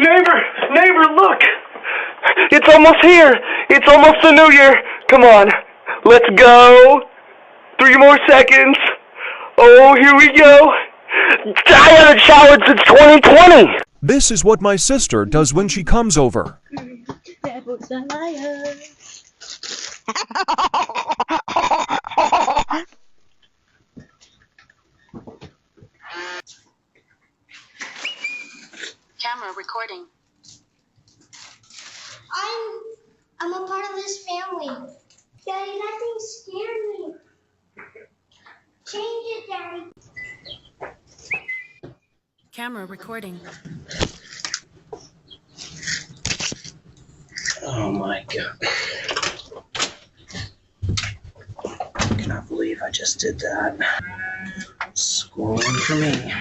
Neighbor, look! It's almost here! It's almost the new year! Come on, let's go! 3 more seconds! Oh, here we go! I haven't showered since 2020! This is what my sister does when she comes over. Devil's a liar. Camera recording. I'm a part of this family. Daddy, that thing scared me. Change it, Daddy. Camera recording. Oh my God. I cannot believe I just did that. Scrolling for me.